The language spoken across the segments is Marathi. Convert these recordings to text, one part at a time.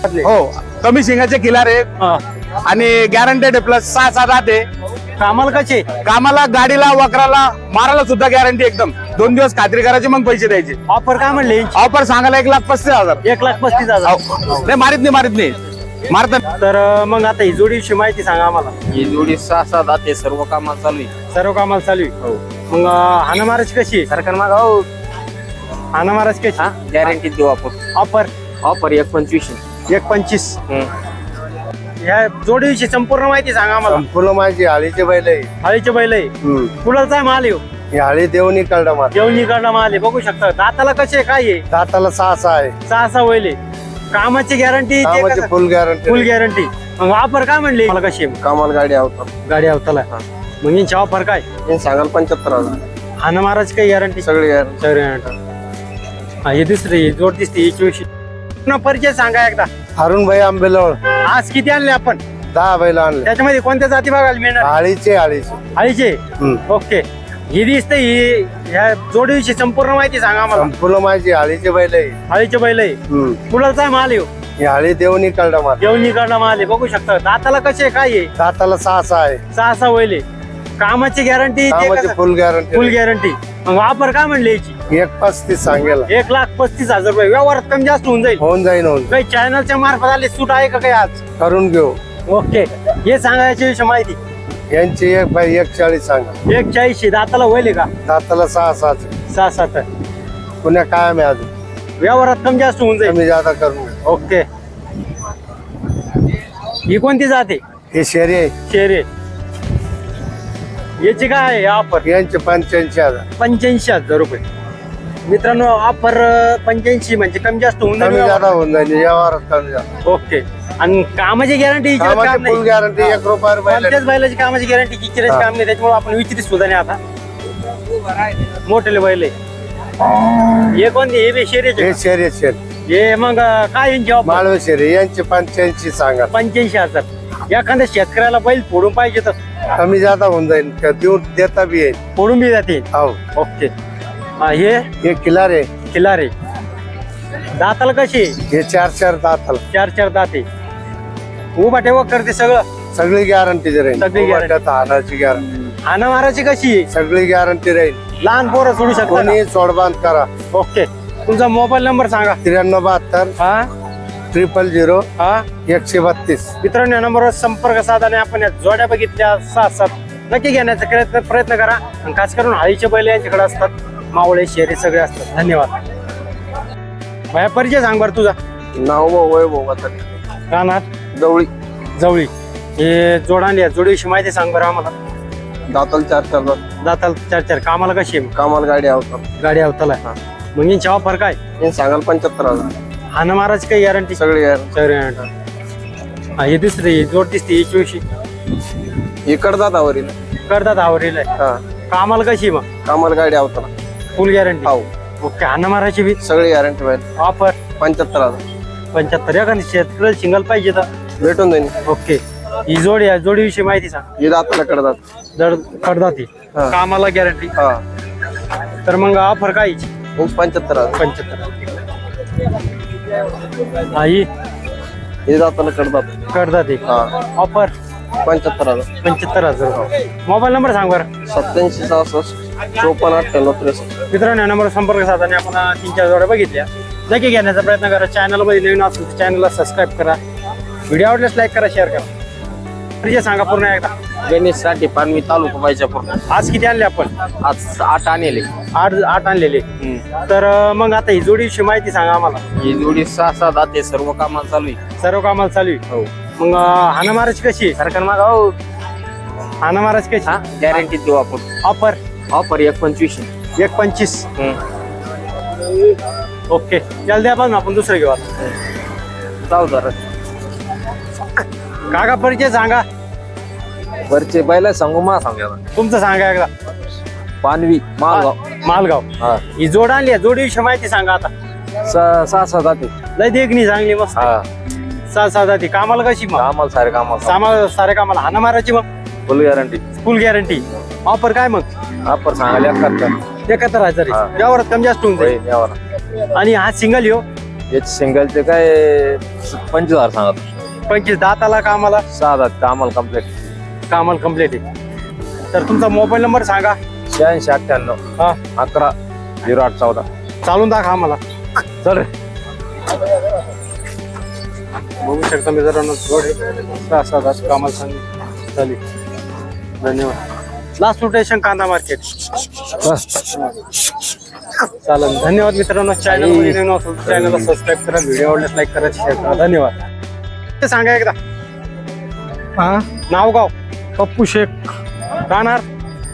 हो, कमी शिंगाचे किलार आहे आणि गॅरंटेड आहे, प्लस 6-7 आहे. कामाला कसे? कामाला, गाडीला, वकराला, मारायला सुद्धा गॅरंटी एकदम. 2 दिवस खात्री करायची, मग पैसे द्यायचे. ऑफर काय म्हणले? ऑफर सांगायला 1,35,000. 1,35,000. नाही, मारित नाही मारतात. तर मग आता ही जोडीविषयी माहिती सांगा आम्हाला. ही जोडी 6-7 आहे, सर्व कामाला चालू आहे. सर्व कामाला चालू आहे. मग हाना महाराज कशी आहे? सरकार माग हो, हाना महाराज कशी? गॅरंटी देऊ आपण. Offer offer 1,25. 1,25. ह्या जोडीविषयी संपूर्ण माहिती सांगा आम्हाला. संपूर्ण माझी हाळीचे बैल आहे. हाळीचे बैल आहे. कुणाचा माल येऊ? ही हाळी देवणी कळडा माल. देवणीकडला माल आहे, बघू शकता. दाताला कसे काय आहे? दाताला 6 आहे. 6 बैल आहे. कामाची गॅरंटी? कामाची फुल गॅरंटी. फुल गॅरंटी. मग ऑफर काय म्हणले मला? कशी आहे कामाला गाडी आवतात. गाडी अवताला? मग यांची ऑफर काय? हे सांगाल 75,000. हाना महाराज काही गॅरंटी? सगळी गॅरंटी. सगळी गॅरंटी. ही दुसरी जोड दिसते, याची विषयी पुन्हा परिचय सांगा एकदा. अरुण भाई आंबेलवळ. आज किती आणले आपण? 10 बैल आणले. त्याच्यामध्ये कोणत्या जाती बघायला मिळणार? हाळीचे. हाळीचे. ओके. ही दिसते, ही ह्या जोडीविषयी संपूर्ण माहिती सांगा आम्हाला. संपूर्ण माझी हाळीचे बैल आहे. हाळीचे बैल आहे. कुणाचा माल येऊ? ही हाळी देवणी कळडा माल. देवणीकडला माल आहे, बघू शकता. दाताला कसे काय आहे? दाताला 6 आहे. 6 बैल आहे. कामाची गॅरंटी? कामाची फुल गॅरंटी. फुल गॅरंटी. मग ऑफर काय म्हणले याची? 1,35,000 सांगेल. 1,35,000 रुपये. व्यवहारात कमी जास्त होऊन जाईल. होऊन जाईल. काही चॅनलच्या मार्फत आले सूट आहे का काही आज? करून घेऊ. ओके. हे सांगा याच्याविषयी माहिती. यांची 1,40 सांगा. 1,40. दाताला होईल का? दाताला 6 6-7. पुण्या कायम आहे अजून. व्यवहारात कमी जास्त होऊन जाईल. कमी जादा करून घेऊ. ओके. ही कोणती जाते? हे शेरी आहे. शेरे. याची काय आहे ऑफर? यांचे 85,000. 85,000 रुपये. मित्रांनो, ऑफर 85 म्हणजे कमी जास्त होऊन कमी जाईल. जादा होऊन जाईल. व्यवहारात कमी जादा. ओके. आणि कामाची गॅरंटी? कामाची फुल गॅरंटी. 1 रुपया कोणत्याच बैलाची कामाची गॅरंटी किचराची काम नाही, त्याच्यामुळे आपण विचारित सुद्धा नाही. आता मोठे बैल आहे. हे कोणते? हे बी शेरेचे? हे शेरी शेर. हे मग काय यांची ऑफर? माळवे शेरी. यांचे 85 सांगा. 85,000. एखाद्या शेतकऱ्याला बैल फोडून पाहिजे तर कमी जादा होऊन जाईल. देऊन देता बी येईल. फोडून बी जाते. हो. ओके. हे हे किल्लार आहे. खिलारे. दाताला कशी? हे 4 दाताला. 4 दाते. उभा ठेवा करते सगळं. सगळी गॅरंटी राहील. सगळी guarantee. हाणाची गॅरंटी. हाना माराची कशी? सगळी गॅरंटी राहील. लहान पोरं सोडू शकता का? कोणी सोडबांध करा. ओके. तुमचा मोबाईल नंबर सांगा. 9372 हा 000 हा 132. मित्रांनो, या नंबरवर संपर्क साधा आणि आपण या जोड्या बघितल्या 6-7 नक्की घेण्याचा प्रयत्न करा. आणि खास करून हाळीचे बैल यांच्याकडे असतात. मावळे, शेरे सगळे असतात. धन्यवाद. भाया, परिचय सांग बरं तुझा. नाव वैभव राहणार जवळी. जवळी. हे जोडांली, जोडीविषयी माहिती सांग बरं आम्हाला. दाताल 4 दाताल 4. कामाला कशी आहे? कामाला गाडी आवतात. गाडी अवताला. मग यांची ऑफर काय? हे सांगाल 75,000. हाना महाराज काही गॅरंटी? सगळी गॅरंटी. सगळी गॅरंटी. ही दुसरी जोड दिसते, याची विषयी इकड दादावरील. करतात आवरेल आहे. हा. कामाला कशी? मग कामाला गाडी आवतात. फुल गॅरंटी? हो. ओके. हाना महाराजची बी सगळी गॅरंटी पाहिजे. ऑफर 75,000. 75. एखादी शेतकऱ्याला सिंगल पाहिजे तर भेटून जाईल. ओके. ही जोडी आहे, जोडीविषयी माहिती सांग. हे दाताला कडतात. जड कडदाती. हा. कामाला गॅरंटी? हा. तर मग ऑफर काय हिची? 75,000. 75. ही हे दाताला कडतात. कडदाती. हा. ऑफर 75,000. 75,000. मोबाईल नंबर सांग बरं. 87 66 54 98 63. मित्रांनो, या नंबर संपर्क साधने आपण 3-4 जोड्या बघितल्या. नक्की घेण्याचा प्रयत्न करा. चॅनलमध्ये नवीन असेल तर चॅनलला सबस्क्राईब करा. व्हिडिओ आवडल्यास लाईक करा, शेअर करा. परिचय सांगा पूर्ण एकदा. गणेश साठी पानवी, तालुका बायजापूर. आज किती आणले आपण? आज 8 आणले. 8 आणलेले. तर मग आता ही जोडीविषयी माहिती सांगा आम्हाला. ही जोडी 6-7 आहे, सर्व कामाला चालू आहे. सर्व कामाला चालू आहे. हो. मग हाना महाराज कशी आहे? सरकार माग हो, हाना महाराज कशी? गॅरंटी देऊ आपण. Offer offer 1,25. 1,25. ओके. जल्दी आपण दुसरं घेऊ आता. जाऊ जरा. काका, परिचय सांगा. वरचे बैला सांगू मा सांगा. तुमचं सांगा एकदा. पानवी, मालगाव. मालगाव. हा. ही जोड आणली, जोडीविषयी माहिती सांगा आता. 6-7 आहे. लय देखणी चांगली, मस्त. हा. 6-7. कामाला कशी? मग कामाला सारे कामाला सामाला सारे कामाला हाना मारायची. मग फुल गॅरंटी. फुल गॅरंटी. ऑफर काय? मग ऑफर सांगायला 71. 71,000. हा. व्यवहारात कमी जास्त होऊन जाईल. आणि हा सिंगल येऊ याचे सिंगलचे काय 25,000 सांगत. 25 दाताला कामाला 6 दात कामाला कम्प्लीट. कामाला कम्प्लीट आहे. तर तुमचा मोबाईल नंबर सांगा. 86 हा 98 08 14. चालून दाखवा आम्हाला. चल बघू शकता मित्रांनो जोड आहे. 6 दात कामाला सांगितलं. चालेल, धन्यवाद. लास्ट रोटेशन कांदा मार्केट. चालेल, धन्यवाद मित्रांनो. चॅनलला सबस्क्राईब करा, व्हिडिओ आवडल्यास लाईक करा, शेअर करा. धन्यवाद. ते सांगा एकदा नाव गाव. पप्पू शेख राहणार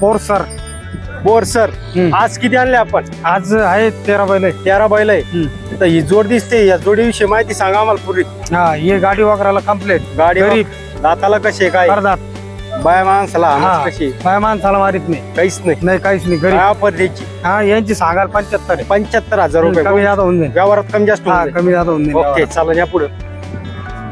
बोरसर. बोरसर. आज किती आणले आपण? आज आहे 13 बैल. 13 बैल आहे. तर ही जोड दिसते, या जोडीविषयी माहिती सांगा आम्हाला पूर्वी. हा ये गाडी वगैरेला कम्प्लीट. गाडी गरीब. दाताला कसे काय? करदात. बाय माणसाला हा हाणस कशी? बाय माणसाला मारित नाही. काहीच नाही. नाही काहीच नाही. काय गरीब. ऑफर द्यायची? हा यांची सांगाल 75 आहे. 75,000 कमी रुपये. जादा होऊन जाईल. व्यवहारात कमी जास्त हा होऊन जाईल. कमी जादा होऊन जाईल. ओके, चालेल. या पुढे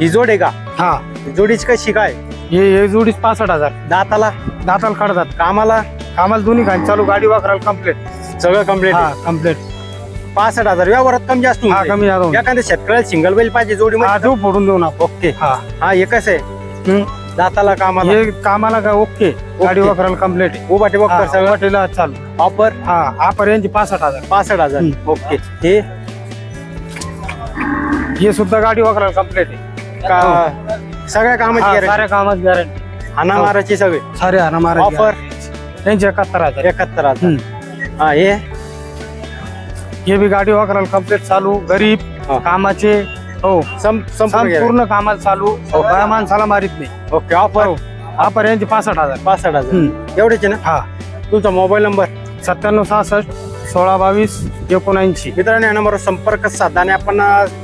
ही जोड आहे का? हा ही जोडीची कशी काय? हे जोडीस 65,000. दाताला दाताला काढतात. कामाला कामाला दोन्ही खाली चालू गाडी वगैरेला कम्प्लीट. सगळं कम्प्लीट. हा कम्प्लीट. 65,000. व्यवहारात कमी जास्त होऊन हा जाईल. कमी जादा होऊन. एखाद्या शेतकऱ्याला सिंगल बैल पाहिजे जोडी हा देऊ फोडून देऊ ना. ओके. हा हा हे कसं आहे? हम्म. दाताला कामाला हे कामाला काय ओके. गाडी वगैरेला कम्प्लीट आहे. उभा टेबक हा, सगळं हॉटेलला चालू. ऑफर हा ऑफर यांची 65,000. 65,000. ओके. हे हे सुद्धा गाडी वगैरेला कम्प्लीट आहे. का सगळ्या कामाची हा, गॅरंटी? साऱ्या कामाची गॅरंटी. हाना माराची सगळे सारे हाना मारा. ऑफर त्यांची 71,000. 71,000. हा हे बी गाडी वगैरेला कम्प्लीट चालू. गरीब. हा. कामाचे. हो संपूर्ण guarantee. पूर्ण कामाला चालू. बाया माणसाला मारित नाही. ओके. ऑफर ऑफर यांची 65,000. 65,000. एवढेच आहे ना? हा तुमचा मोबाईल नंबर? 97 66 16 22 79. मित्रांनो या नंबरवर संपर्क साधा. आणि आपण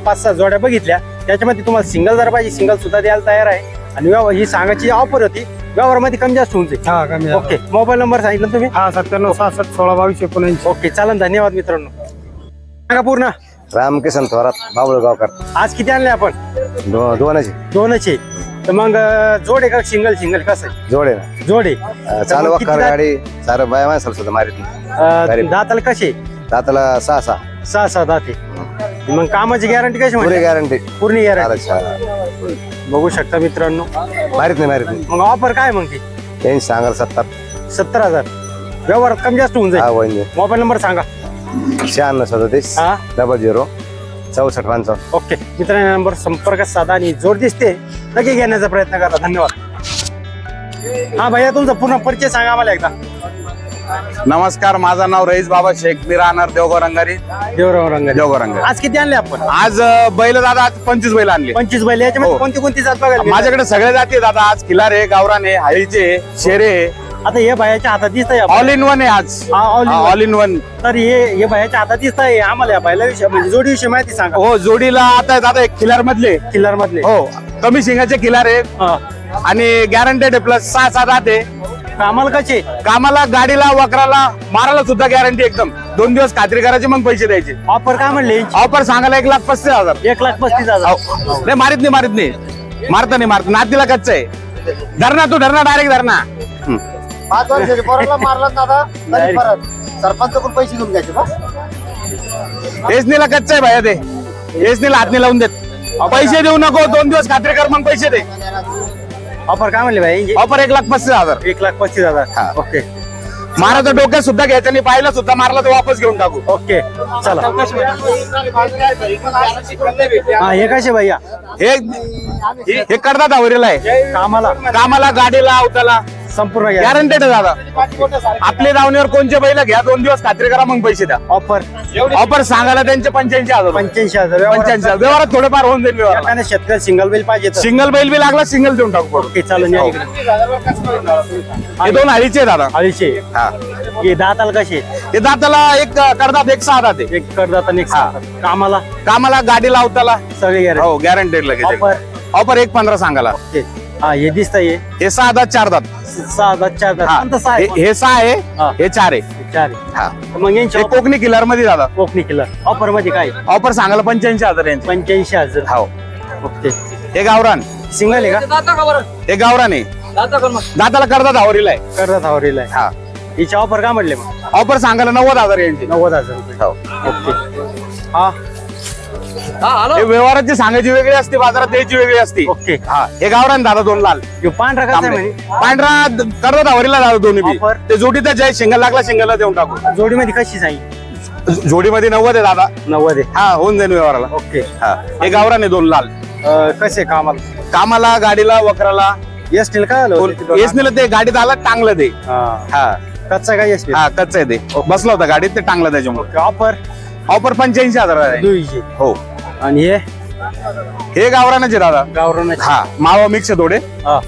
5-6 जोड्या बघितल्या. त्याच्यामध्ये तुम्हाला सिंगल जर पाहिजे सिंगल सुद्धा द्यायला तयार आहे. आणि व्यवहार ही सांगायची ऑफर होती. व्यवहारामध्ये कमी जास्त होऊन जाईल. हा कमी. ओके. मोबाईल नंबर सांगितलं तुम्ही? हा 97 66 16 22 79. ओके, चालेल. धन्यवाद मित्रांनो. सांगा पूर्ण. रामकिसन थोरात बाबुळगावकर. आज किती आणले आपण? दोनच दोनच आहे. तर मग जोड आहे का? सिंगल सिंगल कसं आहे? जोड आहे ना. जोड आहे. चालू मग किती वखर दात? गाडी सारं बाया माणसाला सुद्धा मारित नाही. दाताला कसे? दाताला 6 6 दात आहे. मग कामाची गॅरंटी कशी पुरी म्हणजे? गॅरंटी. पूर्ण गॅरंटी. बघू शकता मित्रांनो. मारित नाही. मग ऑफर काय मग ती? त्यांनी सांगाल 70. 70,000. व्यवहारात कमी जास्त होऊन हा जाईल. वहिनी. मोबाईल नंबर सांगा. 96 37 हा 00 64 55. ओके. मित्रांनो या नंबर संपर्क साधा. आणि जोड दिसते नक्की घेण्याचा प्रयत्न करा. धन्यवाद. हा भैया तुमचा पूर्ण परिचय सांगा आम्हाला एकदा. नमस्कार, माझं नाव रईस बाबा शेख. मी राहणार देवगाव रंगारी. देवराव रंगारी. देवगाव रंगारी. आज किती आणले आपण? आज बैल दादा आज 25 बैल आणले. 25 बैल. याच्यामध्ये हो. कोणती कोणती जात बघायला मिळतात? माझ्याकडे सगळे जाती आहेत दादा. आज खिलारे, गावराने, हाळीचे, शेरे, आता हे भैयाच्या हातात दिसत आहे. ऑल इन वन आहे आज. all in one. All in one. तर हे भैयाच्या हातात दिसत आहे. आम्हाला या बैला विषयी म्हणजे जोडी विषयी माहिती सांगा. हो, जोडीला आता दादा एक खिलार मधले. किल्लर मधले. हो, कमी शिंगाचे खिलार आहे. हा. आणि गॅरंटेड आहे. प्लस 6 दात आहे. कामाला कसे? कामाला, गाडीला, वकराला, मारायला सुद्धा गॅरंटी एकदम. 2 दिवस खात्री करायची मग पैसे द्यायचे. ऑफर काय म्हणले? ऑफर सांगायला 1,35,000. 1,35,000. नाही मारित नाही. मारता नाही मारत. नातीला कच्च आहे. धरणा तू धरणा डायरेक्ट धरणा. 5 वर्षाच्या पोराला मारला दादा तरी परत सरपंचाकडून पैसे घेऊन घ्यायचे बस. एसनीला कच्च आहे भाया ते. एसनीला हात नाही लावून देत. पैसे देऊ नको. 2 दिवस खात्री कर मग पैसे दे. ऑफर काय म्हणले भाई? ऑफर 1,35,000. 1,35,000. ओके. मारायचं डोक्यात सुद्धा घ्यायचं नाही. पाहिलं सुद्धा मारला तर वापस घेऊन टाकू. ओके चला. हा हे कसे भैया? हे करतात आवरेला आहे. कामाला, कामाला, गाडीला, अवताला संपूर्ण गॅरंटेड आहे दादा. आपले दावणीवर कोणचे बैल घ्या. 2 दिवस खात्री करा मग पैसे द्या. ऑफर ऑफर सांगायला त्यांचे 85,000. 85,000. 85,000 व्यवहारात थोडेफार होऊन जाईल. व्यवहार एखाद्या शेतकरी सिंगल बिल पाहिजे तर सिंगल बैल बी लागला सिंगल देऊन टाकू. ओके चालेल. या इकडे. हे 2 हाळीचे दादा. 250. हा, हे दाताला कसे? हे दाताला एक करतात, एक 6 दात आहे. एक करदात आणि एक हा. कामाला कामाला, गाडीला, अवताला सगळे गॅरंटी. हो गॅरंटेड लगेच. Offer offer 1,15 सांगाला. ओके. हा हे दिसतंय. हे 6 दात 4 दात. 6 दात 4 दात. हा. कोणतं 6 आहे? हे 6 आहे. हा. हे 4 आहे. 4 आहे. हा, मग यांची हे कोकणी किलर मध्ये दादा. कोकणी किल्लर. ऑफर मध्ये काय? ऑफर सांगायला 85,000 यांचे. 85,000. हो. ओके. हे गावरान. सिंगल आहे का? हे गावरान आहे. दाताला करतात आवरीला आहे. करदात आवरीला आहे. हा, हिची ऑफर काय म्हटले मग? ऑफर सांगायला 90,000 यांची. 90,000 रुपये. हो. ओके. हा हे व्यवहाराची सांगायची वेगळी असते, बाजारात द्यायची वेगळी असते. ओके. हा हे गावरान दादा 2 लाल. ह्यो पांढरा कसा आहे म्हणे? पांढरा करतात आवरीला दादा दोन्ही बी. Offer. ते जोडीतच आहे, शिंगल लागला शिंगलला देऊन टाकू. जोडीमध्ये कशी सांगितली? जोडीमध्ये 90 आहे दादा. 90 आहे. हा होऊन जाईल व्यवहाराला. ओके. हा हे गावरान आहे 2 लाल. कसे कामाला कामाला, गाडीला, वखराला. एसटील काय आलं एसनीला ते गाडीत आला टांगलं ते. हा कच्चा काय एसटी? हा कच्चं आहे ते. बसला होता गाडीत, ते टांगलं त्याच्यामुळे. ऑफर ऑफर 85,000 आहे. दुईचे. हो आणि हे हे गावरानाचे दादा. गावरान. हा मावा मिक्स आहे थोडे. हा.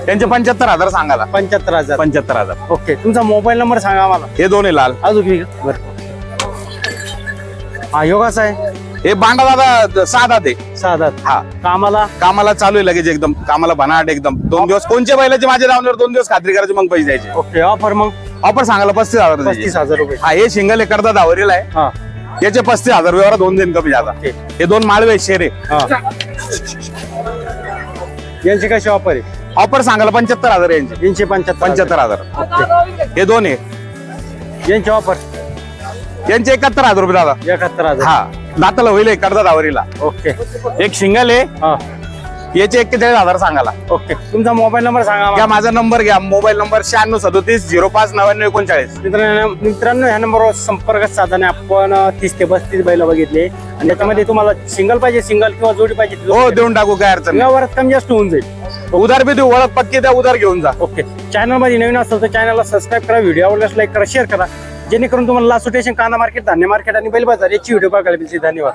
त्यांचे 75,000 सांगाला. 75,000. 75,000. ओके. तुमचा मोबाईल नंबर सांगा आम्हाला. हे 2 आहे लाल. अजून एक बरं. हा योगाचा आहे. हे बांडा दादा 6 दात आहे. 6 दात. हा कामाला कामाला चालू आहे लगेच एकदम. कामाला बनाट एकदम. 2 दिवस कोणच्या बैलाचे माझ्या धावण्यावर 2 दिवस खात्री करायची, मग पैसे द्यायचे. ओके. ऑफर मग ऑफर सांगायला 35,000 द्यायचे. 35,000 रुपये. हा हे शिंगल हे करता दावरीला आहे. हा. याचे 35,000 व्यवहारात होऊन देईन कमी जादा. ओके. हे 2 माळवे शेरे. हा. यांची कशी ऑफर आहे? ऑफर सांगायला 75,000 यांचे. 75,000. हे 2 आहे. यांची ऑफर यांचे 71,000 रुपये दादा. 71,000. हा दाताला होईल करता दावरीला. ओके. एक शिंगल आहे. हा. याचे 41,000 सांगाला. ओके. तुमचा मोबाईल नंबर सांगा घ्या आम्हाला. माझा नंबर घ्या. Mobile number 9637 05 99 39. मित्रांनो ह्या नंबरवर संपर्क साधने आपण 30 ते 35 बैल बघितले आणि त्याच्यामध्ये तुम्हाला सिंगल पाहिजे सिंगल किंवा जोडी पाहिजे हो देऊन टाकू, काय अडचण नाही. व्यवहारात कमी जास्त होऊन जाईल. उधार बी देऊ, ओळख पक्की द्या, उधार घेऊन जा. ओके. चॅनल मध्ये नवीन असेल तर चॅनलला सबस्क्राईब करा, व्हिडिओ आवडल्यास लाईक करा, शेअर करा, जेणेकरून तुम्हाला लासू स्टेशन, कांदा मार्केट, धान्य मार्केट आणि बैल बाजार याची व्हिडिओ बघायला मिळतील. धन्यवाद.